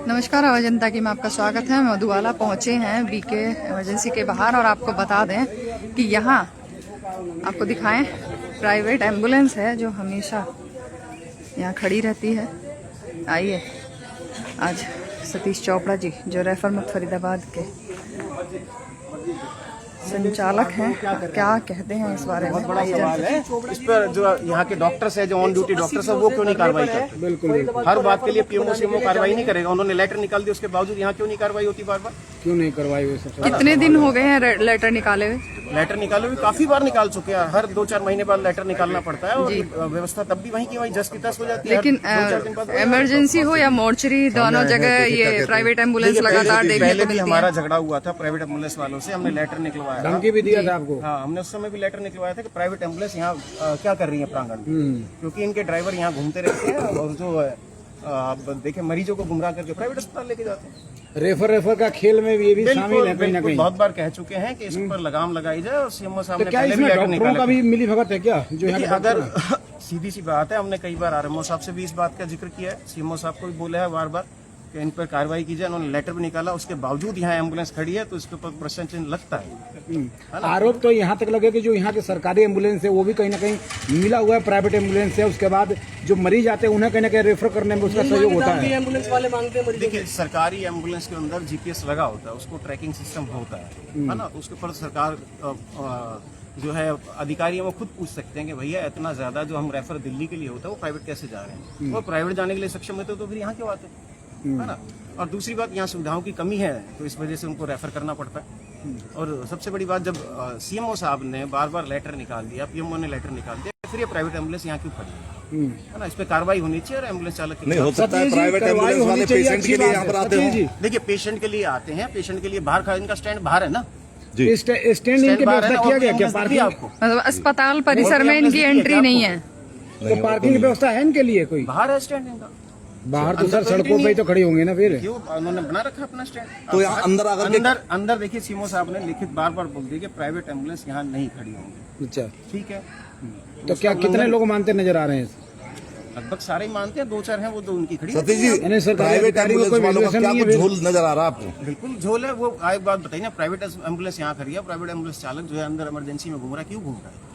नमस्कार, आवाज जनता की में आपका स्वागत है। मधुवाला पहुंचे हैं बीके इमरजेंसी के बाहर और आपको बता दें कि यहाँ आपको दिखाएं प्राइवेट एम्बुलेंस है जो हमेशा यहाँ खड़ी रहती है। आइए, आज सतीश चोपड़ा जी जो रेफर मुक्त फरीदाबाद के संचालक हैं, क्या कहते हैं इस बारे में? बड़ा सवाल है इस पर। जो यहाँ के डॉक्टर्स है, जो ऑन ड्यूटी डॉक्टर्स है, वो क्यों नहीं कार्रवाई करते? बिल्कुल हर बात के लिए पीएमओ सीएमओ कार्रवाई नहीं करेगा। उन्होंने लेटर निकाल दिया, उसके बावजूद यहाँ क्यों नहीं कार्रवाई होती? बार बार क्यों नहीं करवाई हुई? कितने दिन हो गए हैं लेटर निकाले हुए? लेटर निकाले हुए काफी बार निकाल चुके हैं। हर 2-4 महीने बाद लेटर निकालना पड़ता है और व्यवस्था तब भी वहीं की वहीं 10 की 10 हो जाती है। लेकिन इमरजेंसी हो या मोर्चरी, दोनों जगह ये प्राइवेट एम्बुलेंस लगातार देखने पहले को भी मिलती हमारा है। झगड़ा हुआ था प्राइवेट एम्बुलेंस वालों से, हमने लेटर निकलवाया, धमकी भी दिया था आपको। हाँ, हमने उस समय भी लेटर निकलवाया था कि प्राइवेट एम्बुलेंस यहाँ क्या कर रही है प्रांगण में, क्योंकि इनके ड्राइवर यहाँ घूमते रहते हैं और जो आप देखें मरीजों को गुमराह करके प्राइवेट अस्पताल लेके जाते हैं। रेफर का खेल में भी ये भी शामिल है कहीं ना कहीं। बहुत बार कह चुके हैं कि इस पर लगाम लगाई जाए और सीएमओ साहब ने क्या पहले भी इसमें लेटर डॉक्टरों का निकाला। भी मिली भगत है क्या? जो यहाँ के अगर सीधी सी बात है, हमने कई बार आरएमओ साहब से भी इस बात का जिक्र किया है, सीएमओ साहब को भी बोला है बार बार कि इन पर कार्रवाई की जाए। उन्होंने लेटर भी निकाला, उसके बावजूद यहाँ एम्बुलेंस खड़ी है, तो इसके ऊपर प्रश्न चिन्ह लगता है। आरोप तो यहाँ तक लगे कि जो यहाँ के सरकारी एम्बुलेंस है वो भी कहीं ना कहीं मिला हुआ है प्राइवेट एम्बुलेंस है। उसके बाद जो मरीज आते हैं उन्हें कहीं ना कहीं रेफर करने में उसका सहयोग होता है। एम्बुलेंस वाले मांगते हैं। देखिए, सरकारी एम्बुलेंस के अंदर जीपीएस लगा होता है, उसको ट्रैकिंग सिस्टम होता है ना, तो उसके ऊपर सरकार जो है अधिकारी है वो खुद पूछ सकते हैं कि भैया इतना ज्यादा जो हम रेफर दिल्ली के लिए होता है वो प्राइवेट कैसे जा रहे हैं। वो प्राइवेट जाने के लिए सक्षम होते तो फिर यहाँ क्यों आते, है ना। और दूसरी बात, यहाँ सुविधाओं की कमी है तो इस वजह से उनको रेफर करना पड़ता है। और सबसे बड़ी बात, जब सीएमओ साहब ने बार बार लेटर निकाल दिया, पीएमओ ने लेटर निकाल दिया, फिर ये प्राइवेट एम्बुलेंस यहाँ क्यों खड़ी है ना? इस पे कार्रवाई होनी चाहिए और एम्बुलेंस चालक नहीं हो सकता है प्राइवेट एम्बुलेंस वाले पेशेंट के लिए यहाँ पर आते हैं। देखिए, पेशेंट के लिए आते हैं, पेशेंट के लिए बाहर खड़ा, इनका स्टैंड बाहर है ना, स्टैंड इनके व्यवस्था किया गया क्या? पार्किंग आपको मतलब अस्पताल परिसर में इनकी एंट्री नहीं है, तो पार्किंग की व्यवस्था है इनके लिए कोई? बाहर है स्टैंड इनका। बाहर तो सर सड़कों पे ही तो खड़ी होंगी ना फिर। क्यों उन्होंने बना रखा अपना स्टैंड? तो यहाँ अंदर आकर अंदर देखिए, सीएमओ साहब ने लिखित बार बार बोल दिया कि प्राइवेट एम्बुलेंस यहाँ नहीं खड़ी होंगी। अच्छा, ठीक है, तो क्या कितने लोग मानते नजर आ रहे हैं? लगभग सारे ही मानते हैं, 2-4 हैं वो तो उनकी खड़ी। सतीश जी, प्राइवेट एम्बुलेंस वालों का क्या कुछ झोल नजर आ रहा है आपको? बिल्कुल झोल है। वो एक बात बताइए ना, प्राइवेट एम्बुलेंस यहाँ खड़ी है, प्राइवेट एम्बुलेंस चालक जो है अंदर इमरजेंसी में घूम रहा है, क्यों घूम रहा है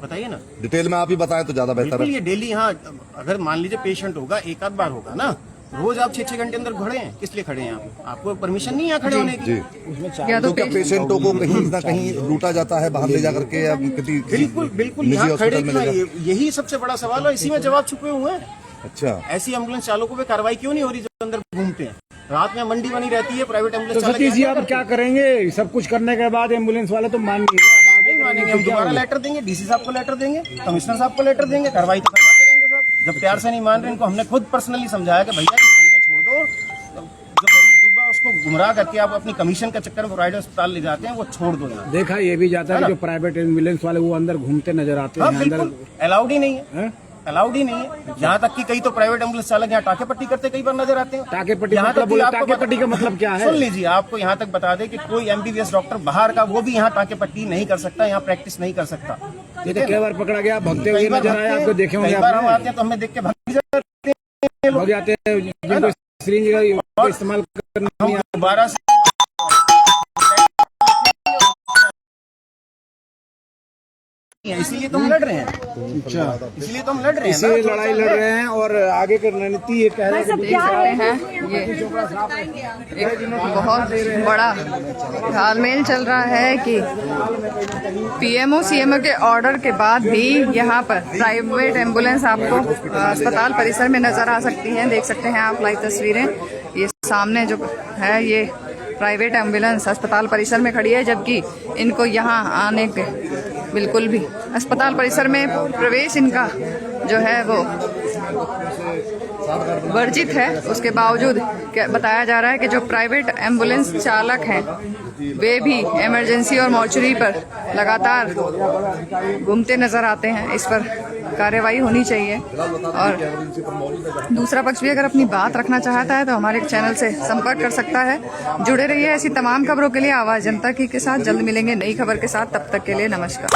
बताइए ना। डिटेल में आप ही बताएं तो ज्यादा बेहतर है। ये डेली यहाँ अगर मान लीजिए पेशेंट होगा, एक आध बार होगा ना, रोज आप 6-6 घंटे अंदर खड़े हैं, किस लिए खड़े हैं आप? आपको परमिशन नहीं है खड़े होने की। या तो क्या पेशेंटों को कहीं ना कहीं लूटा जाता है बाहर ले जाकर के, या बिल्कुल यहाँ खड़े क्यों? यही सबसे बड़ा सवाल है, इसी में जवाब छुपे हुए हैं। अच्छा, ऐसी एम्बुलेंस चालकों पे कार्रवाई क्यों नहीं हो रही जो अंदर घूमते हैं? रात में मंडी बनी रहती है प्राइवेट एम्बुलेंस। तो सतीश जी, आप क्या करेंगे? सब कुछ करने के बाद एम्बुलेंस वाले तो मान नहीं मानेंगे। हम दोबारा लेटर देंगे, डीसी साहब को लेटर देंगे, कमिश्नर साहब को लेटर देंगे, कार्रवाई तो करवाते रहेंगे साहब। जब प्यार से नहीं मान रहे, इनको हमने खुद पर्सनली समझाया कि भैया ये धंधे छोड़ दो, जो गरीब गुरबा उसको गुमराह करके आप अपनी कमीशन का चक्कर में प्राइवेट अस्पताल ले जाते हैं, वो छोड़ दो। यहाँ देखा ये भी जाता है कि जो प्राइवेट एम्बुलेंस वाले वो अंदर घूमते नजर आते हैं। बिल्कुल अलाउड ही नहीं है, अलाउड ही नहीं है। यहाँ तक कि कई तो प्राइवेट एम्बुलेंस चालक यहाँ टाके पट्टी करते कई बार नजर आते हैं। टाके पट्टी यहाँ मतलब टाके पट्टी का मतलब क्या है? सुन लीजिए, आपको यहाँ तक बता दें कि कोई एमबीबीएस डॉक्टर बाहर का वो भी यहाँ टाके पट्टी नहीं कर सकता, यहाँ प्रैक्टिस नहीं कर सकता। ये तो कई बार पकड़ा गया, भगते हुए नजर आया आपको, देखे होंगे। कई बार हम आते हैं तो हमें देख के भाग जाते हैं, जिनको सिरिंज का इस्तेमाल करना दोबारा से। इसीलिए तो हम लड़ रहे हैं। अच्छा, इसलिए तो हम लड़ रहे हैं, इसीलिए लड़ाई लड़ रहे हैं। और आगे की रणनीति ये कह रहे हैं देख सकते हैं, ये एक बहुत बड़ा घालमेल चल रहा है कि पीएमओ सीएमओ के ऑर्डर के बाद भी यहाँ पर प्राइवेट एम्बुलेंस आपको अस्पताल परिसर में नजर आ सकती हैं। देख सकते हैं आप लाइव तस्वीरें, ये सामने जो है ये प्राइवेट एम्बुलेंस अस्पताल परिसर में खड़ी है, जबकि इनको यहाँ आने के बिल्कुल भी अस्पताल परिसर में प्रवेश इनका जो है वो वर्जित है। उसके बावजूद बताया जा रहा है कि जो प्राइवेट एम्बुलेंस चालक हैं वे भी इमरजेंसी और मॉर्चरी पर लगातार घूमते नजर आते हैं। इस पर कार्रवाई होनी चाहिए। और दूसरा पक्ष भी अगर अपनी बात रखना चाहता है तो हमारे चैनल से संपर्क कर सकता है। जुड़े रहिए ऐसी तमाम खबरों के लिए आवाज जनता की के साथ। जल्द मिलेंगे नई खबर के साथ, तब तक के लिए नमस्कार।